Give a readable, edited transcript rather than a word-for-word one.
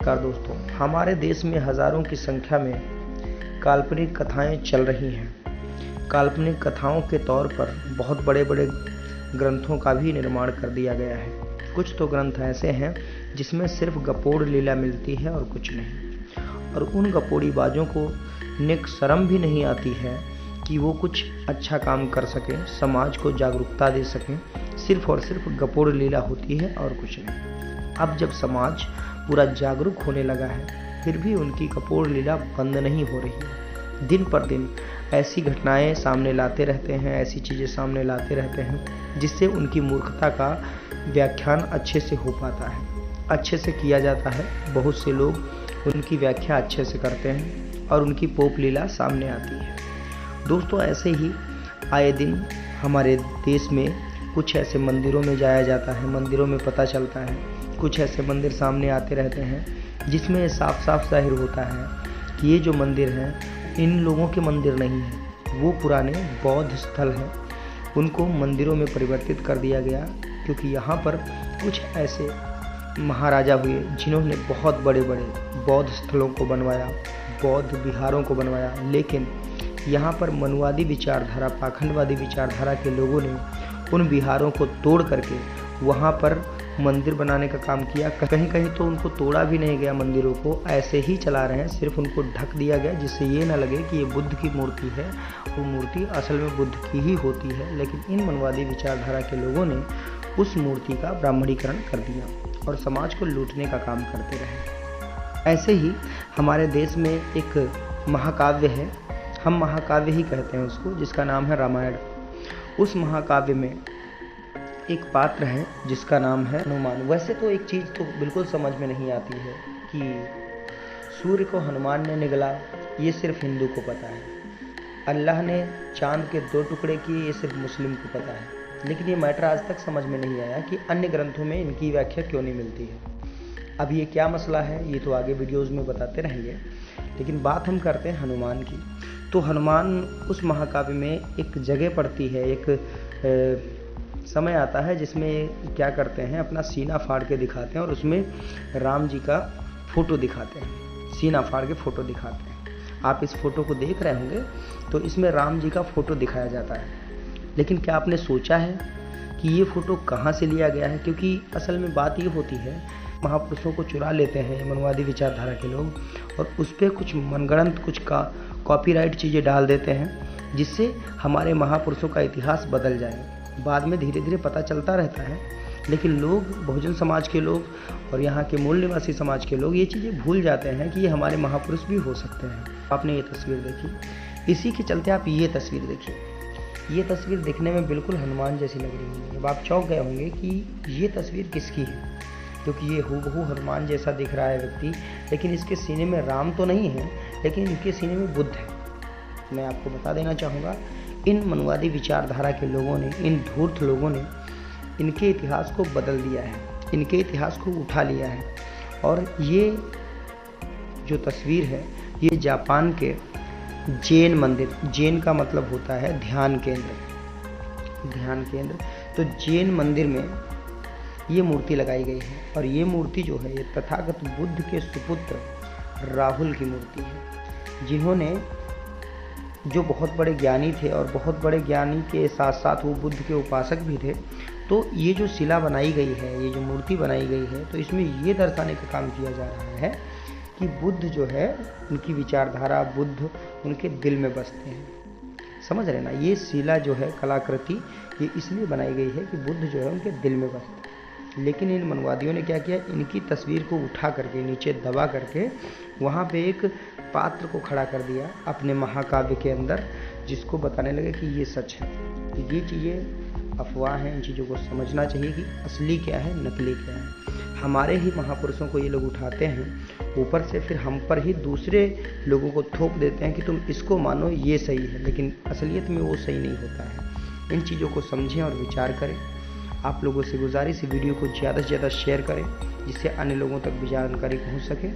नमस्कार दोस्तों, हमारे देश में हजारों की संख्या में काल्पनिक कथाएं चल रही हैं। काल्पनिक कथाओं के तौर पर बहुत बड़े बड़े ग्रंथों का भी निर्माण कर दिया गया है। कुछ तो ग्रंथ ऐसे हैं जिसमें सिर्फ गपोड़ लीला मिलती है और कुछ नहीं, और उन गपोड़ी बाजों को नेक शर्म भी नहीं आती है कि वो कुछ अच्छा काम कर सकें, समाज को जागरूकता दे सकें। सिर्फ और सिर्फ गपोड़ लीला होती है और कुछ नहीं। अब जब समाज पूरा जागरूक होने लगा है, फिर भी उनकी गपोड़ लीला बंद नहीं हो रही है। दिन पर दिन ऐसी घटनाएं सामने लाते रहते हैं, ऐसी चीज़ें सामने लाते रहते हैं जिससे उनकी मूर्खता का व्याख्यान अच्छे से हो पाता है, अच्छे से किया जाता है। बहुत से लोग उनकी व्याख्या अच्छे से करते हैं और उनकी पोप लीला सामने आती है। दोस्तों, ऐसे ही आए दिन हमारे देश में कुछ ऐसे मंदिरों में जाया जाता है, मंदिरों में पता चलता है, कुछ ऐसे मंदिर सामने आते रहते हैं जिसमें साफ साफ जाहिर होता है कि ये जो मंदिर हैं इन लोगों के मंदिर नहीं हैं, वो पुराने बौद्ध स्थल हैं। उनको मंदिरों में परिवर्तित कर दिया गया क्योंकि यहाँ पर कुछ ऐसे महाराजा हुए जिन्होंने बहुत बड़े बड़े बौद्ध स्थलों को बनवाया, बौद्ध विहारों को बनवाया, लेकिन यहाँ पर मनुवादी विचारधारा, पाखंडवादी विचारधारा के लोगों ने उन विहारों को तोड़ करके वहाँ पर मंदिर बनाने का काम किया। कहीं कहीं तो उनको तोड़ा भी नहीं गया, मंदिरों को ऐसे ही चला रहे हैं, सिर्फ उनको ढक दिया गया जिससे ये ना लगे कि ये बुद्ध की मूर्ति है। वो मूर्ति असल में बुद्ध की ही होती है, लेकिन इन मनवादी विचारधारा के लोगों ने उस मूर्ति का ब्राह्मणीकरण कर दिया और समाज को लूटने का काम करते रहे। ऐसे ही हमारे देश में एक महाकाव्य है, हम महाकाव्य ही कहते हैं उसको, जिसका नाम है रामायण। उस महाकाव्य में एक पात्र है जिसका नाम है हनुमान। वैसे तो एक चीज़ तो बिल्कुल समझ में नहीं आती है कि सूर्य को हनुमान ने निगला, ये सिर्फ हिंदू को पता है। अल्लाह ने चांद के 2 टुकड़े किए, ये सिर्फ मुस्लिम को पता है। लेकिन ये मैटर आज तक समझ में नहीं आया कि अन्य ग्रंथों में इनकी व्याख्या क्यों नहीं मिलती है। अब ये क्या मसला है ये तो आगे वीडियोज़ में बताते रहेंगे, लेकिन बात हम करते हैं हनुमान की। तो हनुमान उस महाकाव्य में एक जगह पड़ती है, एक समय आता है जिसमें क्या करते हैं, अपना सीना फाड़ के दिखाते हैं और उसमें राम जी का फोटो दिखाते हैं, सीना फाड़ के फोटो दिखाते हैं। आप इस फोटो को देख रहे होंगे तो इसमें राम जी का फोटो दिखाया जाता है। लेकिन क्या आपने सोचा है कि ये फोटो कहाँ से लिया गया है? क्योंकि असल में बात ये होती है, महापुरुषों को चुरा लेते हैं मनवादी विचारधारा के लोग और उस पर कुछ मनगढ़ंत कुछ का कॉपीराइट चीज़ें डाल देते हैं जिससे हमारे महापुरुषों का इतिहास बदल जाए। बाद में धीरे धीरे पता चलता रहता है, लेकिन लोग, बहुजन समाज के लोग और यहाँ के मूल निवासी समाज के लोग ये चीज़ें भूल जाते हैं कि ये हमारे महापुरुष भी हो सकते हैं। आपने ये तस्वीर देखी, इसी के चलते आप ये तस्वीर देखिए। ये तस्वीर दिखने में बिल्कुल हनुमान जैसी लग रही है। अब आप चौंक गए होंगे कि ये तस्वीर किसकी है, क्योंकि ये हूबहू हनुमान जैसा दिख रहा है व्यक्ति, लेकिन इसके सीने में राम तो नहीं है, लेकिन इनके सीने में बुद्ध है। मैं आपको बता देना चाहूँगा, इन मनवादी विचारधारा के लोगों ने, इन धूर्त लोगों ने इनके इतिहास को बदल दिया है, इनके इतिहास को उठा लिया है। और ये जो तस्वीर है ये जापान के जैन मंदिर, जैन का मतलब होता है ध्यान केंद्र, ध्यान केंद्र, तो जैन मंदिर में ये मूर्ति लगाई गई है। और ये मूर्ति जो है ये तथागत बुद्ध के सुपुत्र राहुल की मूर्ति है, जिन्होंने, जो बहुत बड़े ज्ञानी थे और बहुत बड़े ज्ञानी के साथ साथ वो बुद्ध के उपासक भी थे। तो ये जो शिला बनाई गई है, ये जो मूर्ति बनाई गई है, तो इसमें ये दर्शाने का काम किया जा रहा है कि बुद्ध जो है, उनकी विचारधारा, बुद्ध उनके दिल में बसते हैं। समझ रहे ना? ये शिला जो है, कलाकृति, ये इसलिए बनाई गई है कि बुद्ध जो है उनके दिल में बसते हैं। लेकिन इन मनवादियों ने क्या किया, इनकी तस्वीर को उठा करके नीचे दबा करके वहाँ पे एक पात्र को खड़ा कर दिया अपने महाकाव्य के अंदर, जिसको बताने लगे कि ये सच है। तो ये चीज़ें अफवाह हैं, इन चीज़ों को समझना चाहिए कि असली क्या है, नकली क्या है। हमारे ही महापुरुषों को ये लोग उठाते हैं, ऊपर से फिर हम पर ही दूसरे लोगों को थोप देते हैं कि तुम इसको मानो, ये सही है, लेकिन असलियत में वो सही नहीं होता है। इन चीज़ों को समझें और विचार करें। आप लोगों से गुजारिश, वीडियो को ज़्यादा से ज़्यादा शेयर करें जिससे अन्य लोगों तक भी जानकारी पहुँच सके।